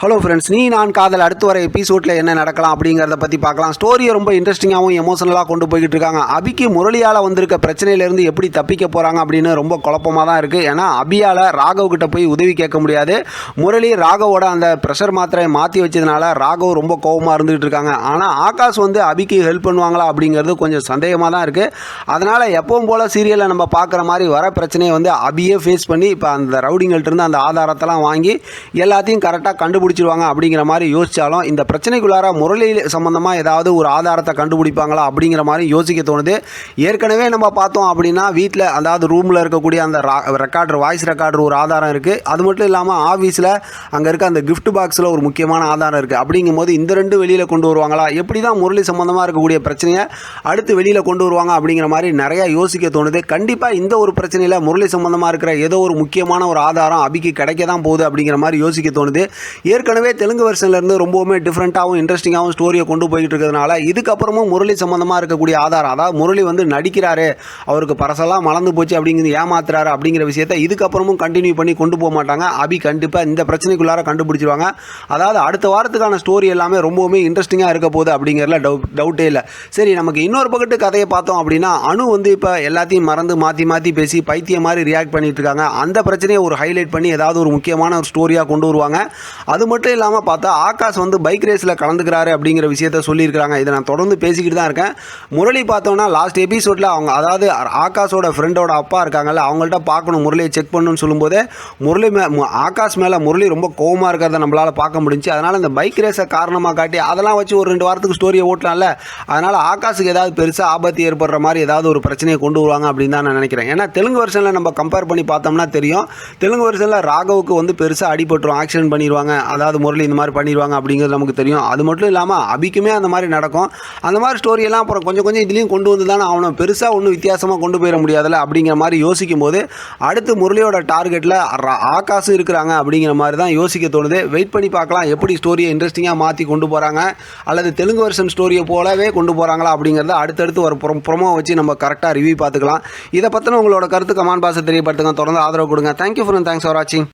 Hello friends, நீ நான் காதல் அடுத்து வர எபிசோடில் என்ன நடக்கலாம் அப்படிங்கிறத பற்றி பார்க்கலாம். ஸ்டோரியை ரொம்ப இன்ட்ரெஸ்டிங்காகவும் எமோஷனலாக கொண்டு போய்கிட்டு இருக்காங்க. அபிக்கு முரளியால் வந்திருக்க பிரச்சனையிலேருந்து எப்படி தப்பிக்க போகிறாங்க அப்படின்னு ரொம்ப குழப்பமாக தான் இருக்குது. ஏன்னா அபியால் ராகவ் கிட்ட போய் உதவி கேட்க முடியாது. முரளி ராகவோட அந்த ப்ரெஷர் மாத்திரையை மாற்றி வச்சதுனால ராகவ் ரொம்ப கோபமாக இருந்துகிட்டு இருக்காங்க. ஆனால் ஆகாஷ் வந்து அபிக்கு ஹெல்ப் பண்ணுவாங்களா அப்படிங்கிறது கொஞ்சம் சந்தேகமாக தான் இருக்குது. அதனால் எப்பவும் போல் சீரியலில் நம்ம பார்க்குற மாதிரி வர பிரச்சனையை வந்து அபியே ஃபேஸ் பண்ணி இப்போ அந்த ரவுடிங்கள்ட்ட அந்த ஆதாரத்தெல்லாம் வாங்கி எல்லாத்தையும் கரெக்டாக கண்டுபிடிச்சிருவாங்க அப்படிங்கிற மாதிரி யோசிச்சாலும் இந்த பிரச்சனைக்குள்ளார முரளி சம்பந்தமாக ஏதாவது ஒரு ஆதாரத்தை கண்டுபிடிப்பாங்களா அப்படிங்கிற மாதிரி யோசிக்க தோணுது. ஏற்கனவே நம்ம பார்த்தோம் அப்படின்னா வீட்டில் அதாவது ரூமில் இருக்கக்கூடிய அந்த ரெக்கார்டர் வாய்ஸ் ரெக்கார்டர் ஒரு ஆதாரம் இருக்குது. அது மட்டும் இல்லாமல் ஆஃபீஸில் அங்கே இருக்க அந்த கிஃப்ட் பாக்ஸில் ஒரு முக்கியமான ஆதாரம் இருக்குது. அப்படிங்கும்போது இந்த ரெண்டு வெளியில் கொண்டு வருவாங்களா, எப்படி தான் முரளி சம்பந்தமாக இருக்கக்கூடிய பிரச்சனையை அடுத்து வெளியில் கொண்டு வருவாங்க அப்படிங்கிற மாதிரி நிறையா யோசிக்க தோணுது. கண்டிப்பாக இந்த ஒரு பிரச்சனையில் முரளி சம்பந்தமாக இருக்கிற ஏதோ ஒரு முக்கியமான ஒரு ஆதாரம் அபிக்கு கிடைக்க தான் போகுது அப்படிங்கிற மாதிரி யோசிக்க தோணுது. ஏற்கனவே தெலுங்கு வெர்ஷன்லேருந்து ரொம்பவுமே டிஃப்ரெண்ட்டாகவும் இன்ட்ரெஸ்டிங்காகவும் ஸ்டோரியை கொண்டு போய்கிட்டு இருக்கிறதுனால இதுக்கப்புறமும் முரளி சம்மந்தமாக இருக்கக்கூடிய ஆதாரம், அதாவது முரளி வந்து நடிக்கிறாரு, அவருக்கு பரசெல்லாம் மலர்ந்து போச்சு அப்படிங்கிறது ஏமாத்துறாரு அப்படிங்கிற விஷயத்தை இதுக்கப்புறமும் கண்டினியூ பண்ணி கொண்டு போக மாட்டாங்க. அபி கண்டிப்பாக இந்த பிரச்சனைக்குள்ளார கண்டுபிடிச்சிருவாங்க. அதாவது அடுத்த வாரத்துக்கான ஸ்டோரி எல்லாமே ரொம்பவுமே இன்ட்ரெஸ்டிங்காக இருக்க போகுது அப்படிங்கிறதுல டவுட்டே இல்லை. சரி, நமக்கு இன்னொரு பக்கத்து கதையை பார்த்தோம் அப்படின்னா அனு வந்து இப்போ எல்லாத்தையும் மறந்து மாற்றி மாற்றி பேசி பைத்திய மாதிரி ரியாக்ட் பண்ணிட்டு இருக்காங்க. அந்த பிரச்சனையை ஒரு ஹைலைட் பண்ணி ஏதாவது ஒரு முக்கியமான ஒரு ஸ்டோரியாக கொண்டு வருவாங்க. அது மட்டும் இல்லாமல் பார்த்தா ஆகாஷ் வந்து பைக் ரேஸில் கலந்துக்கிறாரு அப்படிங்கிற விஷயத்த சொல்லியிருக்கிறாங்க. இதை நான் தொடர்ந்து பேசிக்கிட்டு தான் இருக்கேன். முரளி பார்த்தோன்னா லாஸ்ட் எபிசோடில் அவங்க அதாவது ஆகாஷோட ஃப்ரெண்டோட அப்பா இருக்காங்கல்ல, அவங்கள்ட்ட பார்க்கணும் முரளியை செக் பண்ணணும்னு சொல்லும்போது முரளி ஆகாஷ் மேலே முரளி ரொம்ப கோவமாக இருக்கிறத நம்மளால் பார்க்க முடிஞ்சு. அதனால் இந்த பைக் ரேஸை காரணமாக காட்டி அதெல்லாம் வச்சு ஒரு 2 வாரத்துக்கு ஸ்டோரியை ஓட்டலாம்ல. அதனால் ஆகாஷுக்கு ஏதாவது பெருசாக ஆபத்து ஏற்படுற மாதிரி ஏதாவது ஒரு பிரச்சனையை கொண்டு வருவாங்க அப்படின்னு தான் நான் நினைக்கிறேன். ஏன்னா தெலுங்கு வெர்ஷனில் நம்ம கம்பேர் பண்ணி பார்த்தோம்னா தெரியும், தெலுங்கு வெர்ஷனில் ராகவுக்கு வந்து பெருசாக அடிபட்டுரும், ஆக்சிடென்ட் பண்ணிடுவாங்க, அதாவது முரளி இந்த மாதிரி பண்ணிடுவாங்க அப்படிங்கிறது நமக்கு தெரியும். அது மட்டும் இல்லாமல் அபிக்குமே அந்த மாதிரி நடக்கும். அந்த மாதிரி ஸ்டோரியெல்லாம் அப்புறம் கொஞ்சம் கொஞ்சம் இதுலேயும் கொண்டு வந்து தானே அவனை பெருசாக ஒன்றும் வித்தியாசமாக கொண்டு போயிட முடியாதுல்ல அப்படிங்கிற மாதிரி யோசிக்கும் போது அடுத்து முரளியோட டார்கெட்டில் ஆகாஷும் இருக்கிறாங்க அப்படிங்கிற மாதிரி தான் யோசிக்க தோணுது. வெயிட் பண்ணி பார்க்கலாம் எப்படி ஸ்டோரியை இன்ட்ரெஸ்டிங்காக மாற்றி கொண்டு போகிறாங்க, அல்லது தெலுங்கு வெர்ஷன் ஸ்டோரியை போலவே கொண்டு போகிறாங்களா அப்படிங்கிறத அடுத்தடுத்து ஒரு ப்ரொமோ வச்சு நம்ம கரெக்டாக ரிவ்யூ பார்த்துக்கலாம். இதை பற்றின உங்களோட கருத்து கமெண்ட் பாக்ஸில் தெரியப்படுத்துங்க. தொடர்ந்து ஆதரவு கொடுங்க. தேங்க்யூ ஃபார் வாட்சிங்.